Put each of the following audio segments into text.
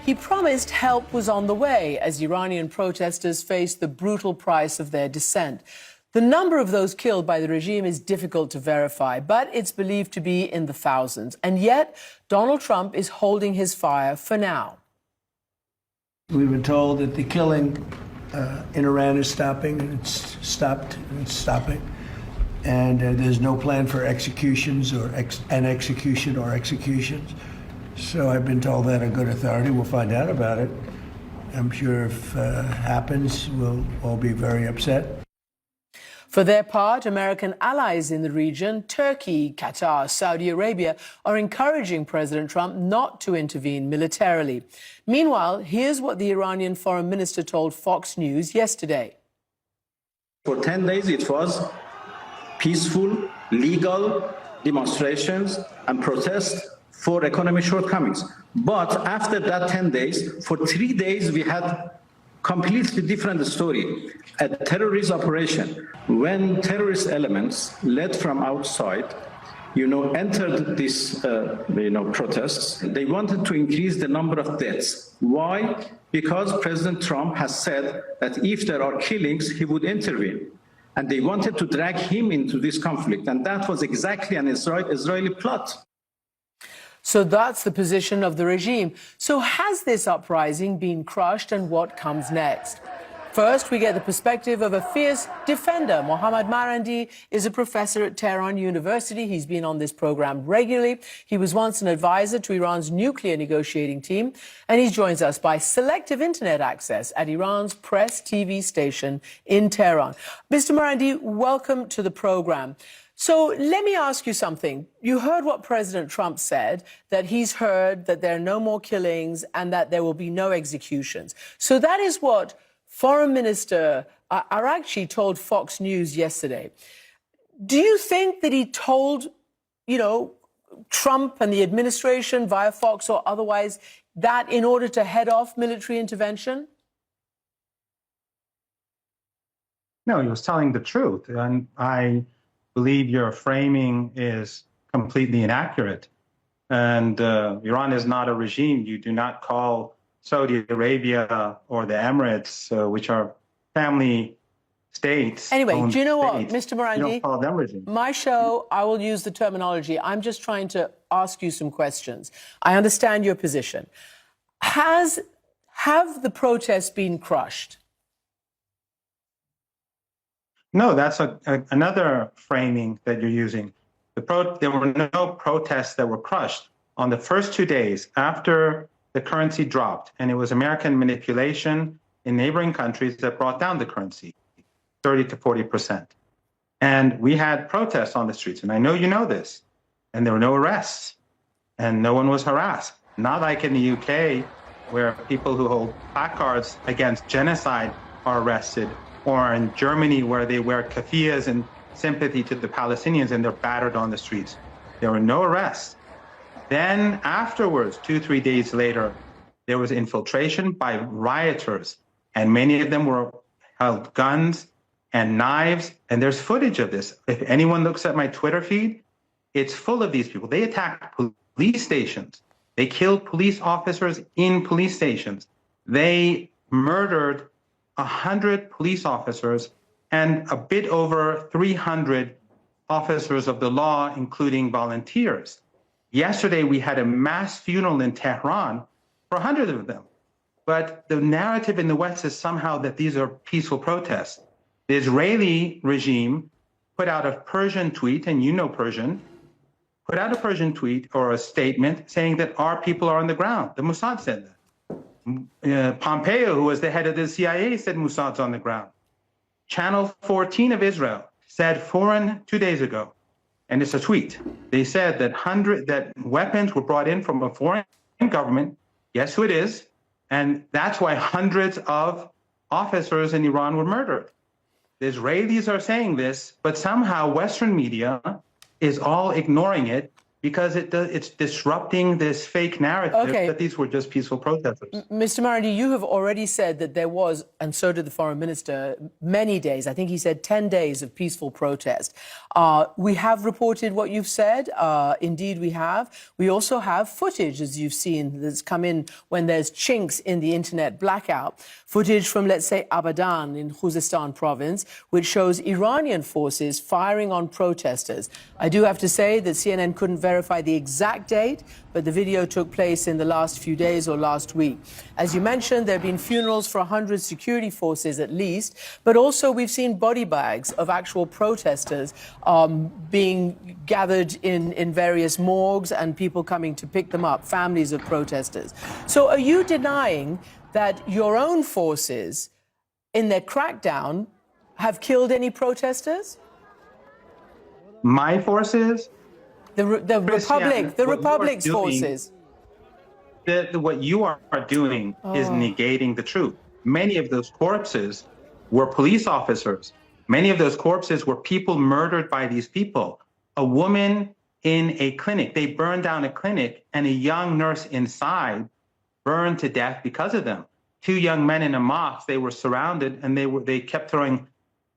He promised help was on the way as Iranian protesters face the brutal price of their dissent. The number of those killed by the regime is difficult to verify, but it's believed to be in the thousands. And yet, Donald Trump is holding his fire for now. We've been told that the killing in Iran is stopping, and it's stopped, and it's stopping. And there's no plan for executions or executions. So I've been told that on good authority. We'll find out about it. I'm sure if it happens, we'll all be very upset. For their part, American allies in the region, Turkey, Qatar, Saudi Arabia, are encouraging President Trump not to intervene militarily. Meanwhile, here's what the Iranian foreign minister told Fox News yesterday. For 10 days, it was peaceful, legal demonstrations and protests for economic shortcomings. But after that 10 days, for 3 days, we had completely different story. A terrorist operation, when terrorist elements led from outside, entered this, protests, they wanted to increase the number of deaths. Why? Because President Trump has said that if there are killings, he would intervene. And they wanted to drag him into this conflict. And that was exactly an Israeli plot. So that's the position of the regime. So has this uprising been crushed, and what comes next? First, we get the perspective of a fierce defender. Mohammad Marandi is a professor at Tehran University. He's been on this program regularly. He was once an advisor to Iran's nuclear negotiating team, and he joins us by selective internet access at Iran's press TV station in Tehran. Mr. Marandi, welcome to the program. So let me ask you something. You heard what President Trump said, that he's heard that there are no more killings and that there will be no executions. So that is what Foreign Minister Araghchi told Fox News yesterday. Do you think that he told, Trump and the administration via Fox or otherwise that in order to head off military intervention? No, he was telling the truth. And I believe your framing is completely inaccurate. And Iran is not a regime. You do not call Saudi Arabia or the Emirates, which are family states. Anyway, do you know what, Mr. Marandi? You don't call them regime. My show, I will use the terminology. I'm just trying to ask you some questions. I understand your position. Have the protests been crushed? No, that's another framing that you're using. There were no protests that were crushed. On the first 2 days after the currency dropped, and it was American manipulation in neighboring countries that brought down the currency, 30 to 40%. And we had protests on the streets, and I know you know this, and there were no arrests, and no one was harassed. Not like in the UK, where people who hold placards against genocide are arrested, or in Germany, where they wear keffiyehs in sympathy to the Palestinians and they're battered on the streets. There were no arrests. Then afterwards, 2-3 days later, there was infiltration by rioters, and many of them held guns and knives, and there's footage of this. If anyone looks at my Twitter feed, it's full of these people. They attacked police stations. They killed police officers in police stations. They murdered 100 police officers and a bit over 300 officers of the law, including volunteers. Yesterday, we had a mass funeral in Tehran for 100 of them. But the narrative in the West is somehow that these are peaceful protests. The Israeli regime put out a Persian tweet, and you know Persian, put out a Persian tweet or a statement saying that our people are on the ground. The Mossad said that. Pompeo, who was the head of the CIA, said Mossad's on the ground. Channel 14 of Israel said 2 days ago, and it's a tweet. They said that weapons were brought in from a foreign government. Guess who it is? And that's why hundreds of officers in Iran were murdered. The Israelis are saying this, but somehow Western media is all ignoring it because it's disrupting this fake narrative Okay. that these were just peaceful protesters. Mr. Marandi, you have already said that there was, and so did the foreign minister, many days, I think he said 10 days of peaceful protest. We have reported what you've said. Indeed, we have. We also have footage, as you've seen, that's come in when there's chinks in the internet blackout. Footage from, let's say, Abadan in Khuzestan province, which shows Iranian forces firing on protesters. I do have to say that CNN couldn't verify the exact date, but the video took place in the last few days or last week. As you mentioned, there have been funerals for 100 security forces at least, but also we've seen body bags of actual protesters being gathered in various morgues and people coming to pick them up, families of protesters. So are you denying that your own forces, in their crackdown, have killed any protesters? My forces? The Republic's forces. What you are doing is negating the truth. Many of those corpses were police officers. Many of those corpses were people murdered by these people. A woman in a clinic, they burned down a clinic, and a young nurse inside burned to death because of them. 2 young men in a mosque, they were surrounded, and they kept throwing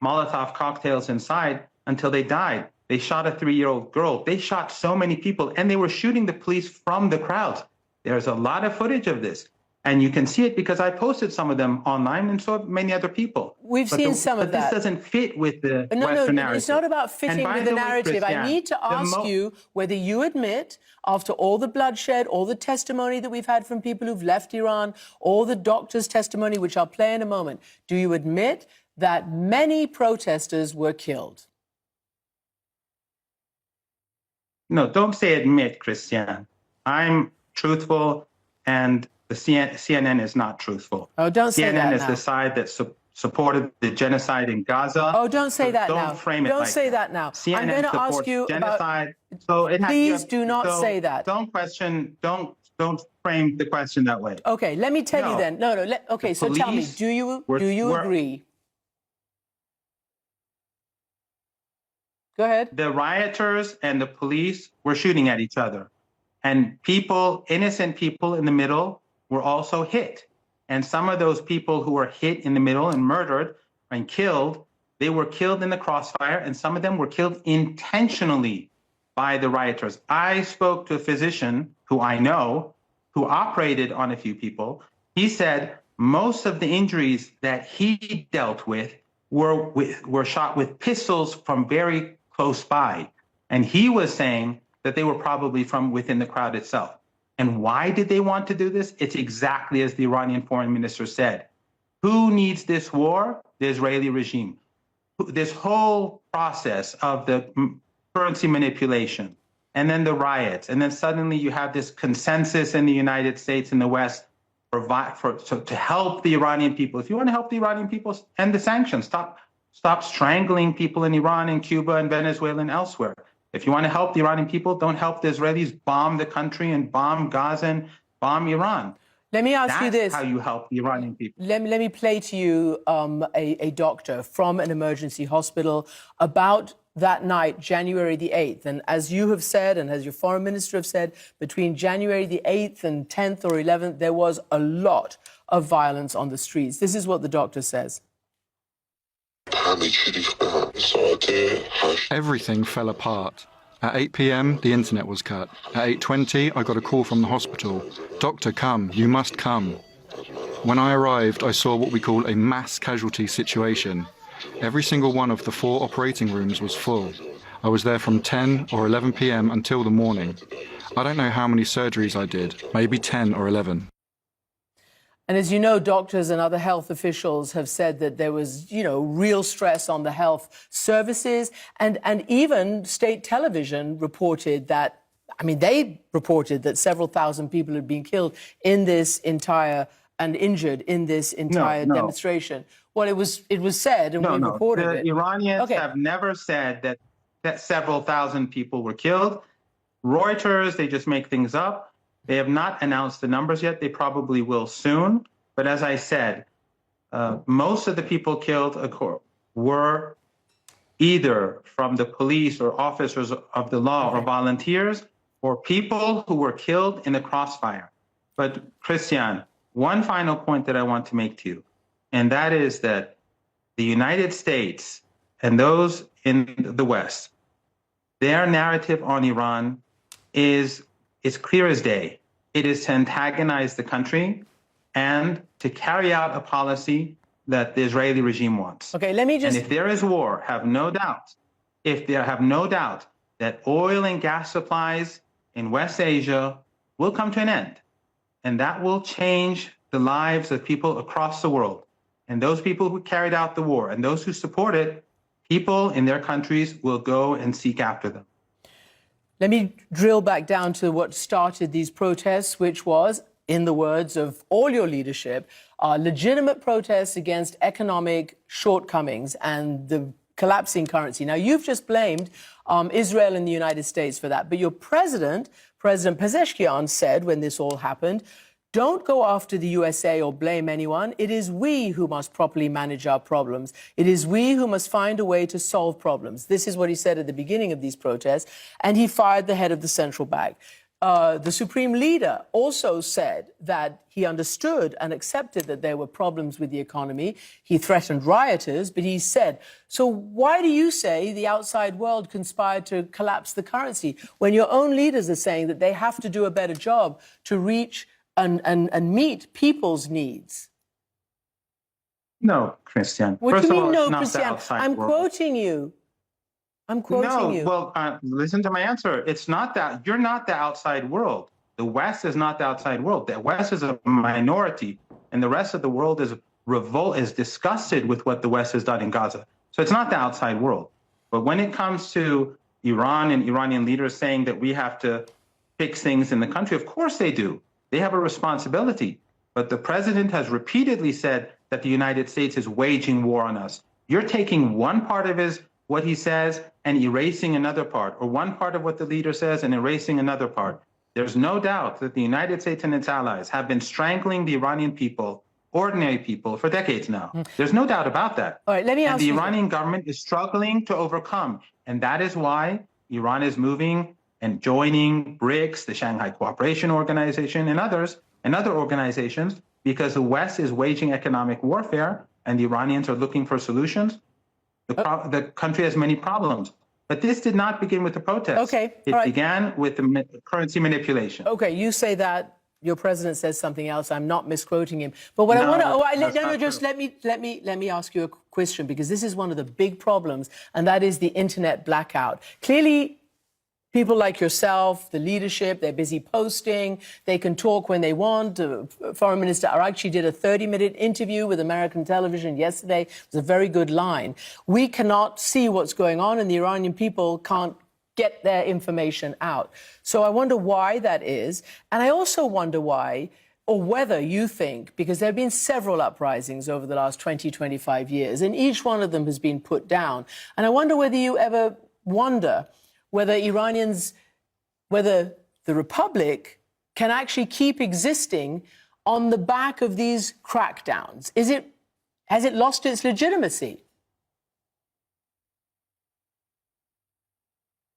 Molotov cocktails inside until they died. They shot a 3-year-old girl. They shot so many people, and they were shooting the police from the crowds. There's a lot of footage of this, and you can see it because I posted some of them online, and so have many other people. We've seen some of that. But this doesn't fit with the Western narrative. It's not about fitting with the narrative. I need to ask you whether you admit, after all the bloodshed, all the testimony that we've had from people who've left Iran, all the doctors' testimony, which I'll play in a moment, do you admit that many protesters were killed? No, don't say admit, Christiane. I'm truthful, and the CNN is not truthful. Oh, don't say that CNN is now. the side that supported the genocide in Gaza. Oh, don't say that now. Don't frame it Don't like say that. that now. CNN I'm going to ask you genocide. about... Please do not say that. Don't frame the question that way. Okay, let me tell you then. Okay, so tell me, do you agree? Go ahead. The rioters and the police were shooting at each other. And people, innocent people in the middle, were also hit. And some of those people who were hit in the middle and murdered and killed, they were killed in the crossfire, and some of them were killed intentionally by the rioters. I spoke to a physician who I know, who operated on a few people. He said most of the injuries that he dealt with were shot with pistols from very close by. And he was saying that they were probably from within the crowd itself. And why did they want to do this? It's exactly as the Iranian foreign minister said. Who needs this war? The Israeli regime. This whole process of the currency manipulation, and then the riots, and then suddenly you have this consensus in the United States and the West to help the Iranian people. If you want to help the Iranian people, end the sanctions. Stop strangling people in Iran and Cuba and Venezuela and elsewhere. If you want to help the Iranian people, don't help the Israelis bomb the country and bomb Gaza and bomb Iran. Let me ask you this. That's how you help the Iranian people. Let me play to you a doctor from an emergency hospital about that night, January the 8th. And as you have said, and as your foreign minister have said, between January the 8th and 10th or 11th, there was a lot of violence on the streets. This is what the doctor says. Everything fell apart. At 8 p.m, the internet was cut. At 8:20, I got a call from the hospital. Doctor, come, you must come. When I arrived, I saw what we call a mass casualty situation. Every single one of the 4 operating rooms was full. I was there from 10 or 11 p.m. until the morning. I don't know how many surgeries I did, maybe 10 or 11. And as you know, doctors and other health officials have said that there was, real stress on the health services. And even state television reported that, they reported that several thousand people had been killed in this entire and injured in this entire demonstration. Well, it was said, and we reported it. The Iranians have never said that several thousand people were killed. Reuters, they just make things up. They have not announced the numbers yet. They probably will soon. But as I said, most of the people killed were either from the police or officers of the law or volunteers, for people who were killed in the crossfire. But Christian, one final point that I want to make to you, and that is that the United States and those in the West, their narrative on Iran is clear as day. It is to antagonize the country and to carry out a policy that the Israeli regime wants. Okay, let me just... And if there is war, have no doubt that oil and gas supplies in West Asia will come to an end. And that will change the lives of people across the world. And those people who carried out the war and those who support it, people in their countries will go and seek after them. Let me drill back down to what started these protests, which was, in the words of all your leadership, legitimate protests against economic shortcomings and the collapsing currency. Now, you've just blamed Israel and the United States for that. But your President Pezeshkian, said when this all happened, don't go after the USA or blame anyone. It is we who must properly manage our problems. It is we who must find a way to solve problems. This is what he said at the beginning of these protests, and he fired the head of the central bank. The Supreme Leader also said that he understood and accepted that there were problems with the economy. He threatened rioters, but he said, so why do you say the outside world conspired to collapse the currency when your own leaders are saying that they have to do a better job to reach and meet people's needs? No, Christian. What First do you of mean, all, no, it's not Christian? the outside I'm world. quoting you. I'm quoting you. Well, listen to my answer. It's not that. You're not the outside world. The West is not the outside world. The West is a minority, and the rest of the world is disgusted with what the West has done in Gaza. So it's not the outside world. But when it comes to Iran and Iranian leaders saying that we have to fix things in the country, of course they do. They have a responsibility. But the president has repeatedly said that the United States is waging war on us. You're taking one part of what he says and erasing another part, or one part of what the leader says and erasing another part. There's no doubt that the United States and its allies have been strangling the Iranian people, ordinary people, for decades now. There's no doubt about that. All right, let me ask you. And the Iranian government is struggling to overcome. And that is why Iran is moving and joining BRICS, the Shanghai Cooperation Organization, and other organizations, because the West is waging economic warfare and the Iranians are looking for solutions. The country has many problems. But this did not begin with the protests. Okay, it began with the currency manipulation. Okay, you say that. Your president says something else. I'm not misquoting him. But what I want to let me ask you a question, because this is one of the big problems, and that is the internet blackout. Clearly, people like yourself, the leadership, they're busy posting. They can talk when they want. Foreign Minister Arakchi did a 30-minute interview with American television yesterday. It was a very good line. We cannot see what's going on, and the Iranian people can't get their information out. So I wonder why that is. And I also wonder why, or whether you think, because there have been several uprisings over the last 20, 25 years, and each one of them has been put down. And I wonder whether you ever wonder whether the Republic can actually keep existing on the back of these crackdowns. Has it lost its legitimacy?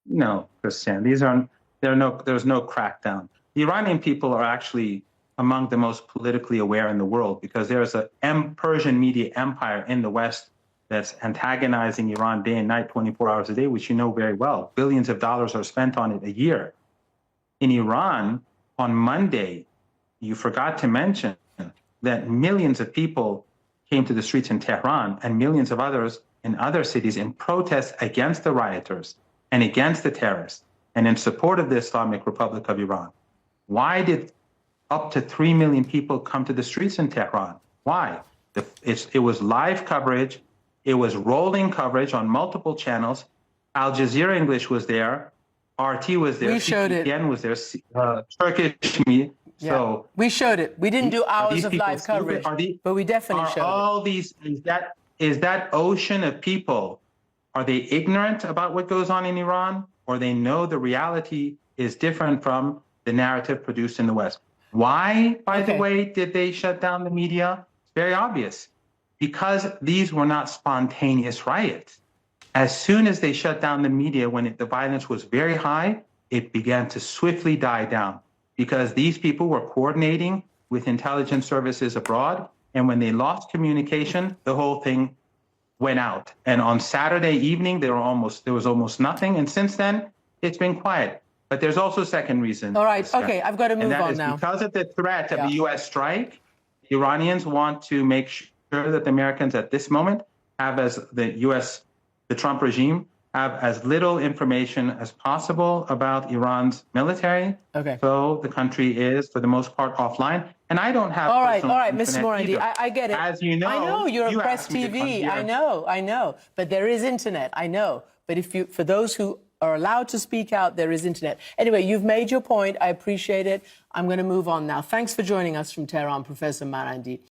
No, Christian. There's no crackdown. The Iranian people are actually among the most politically aware in the world, because there's a Persian media empire in the West that's antagonizing Iran day and night, 24 hours a day, which you know very well. Billions of dollars are spent on it a year. In Iran, on Monday, you forgot to mention that millions of people came to the streets in Tehran and millions of others in other cities in protest against the rioters and against the terrorists and in support of the Islamic Republic of Iran. Why did up to 3 million people come to the streets in Tehran? Why? It was live coverage. It was rolling coverage on multiple channels. Al Jazeera English was there. RT was there. We showed it. CPN was there. Turkish media. Yeah. So we showed it. We didn't do hours of live coverage, but we definitely showed all it. These, is that ocean of people, are they ignorant about what goes on in Iran, or they know the reality is different from the narrative produced in the West? Why, by the way, did they shut down the media? It's very obvious. Because these were not spontaneous riots. As soon as they shut down the media, when the violence was very high, it began to swiftly die down because these people were coordinating with intelligence services abroad. And when they lost communication, the whole thing went out. And on Saturday evening, there was almost nothing. And since then, it's been quiet. But there's also a second reason. All right. Okay, I've got to move on now. Because of the threat of a U.S. strike, the Iranians want to make sure that the Americans at this moment have, as the Trump regime, have as little information as possible about Iran's military. Okay. So the country is, for the most part, offline. And I don't have. All right, Mr. Morandi, I get it. As you know, I know you're a press TV. I know. But there is internet. I know. But for those who are allowed to speak out, there is internet. Anyway, you've made your point. I appreciate it. I'm going to move on now. Thanks for joining us from Tehran, Professor Marandi.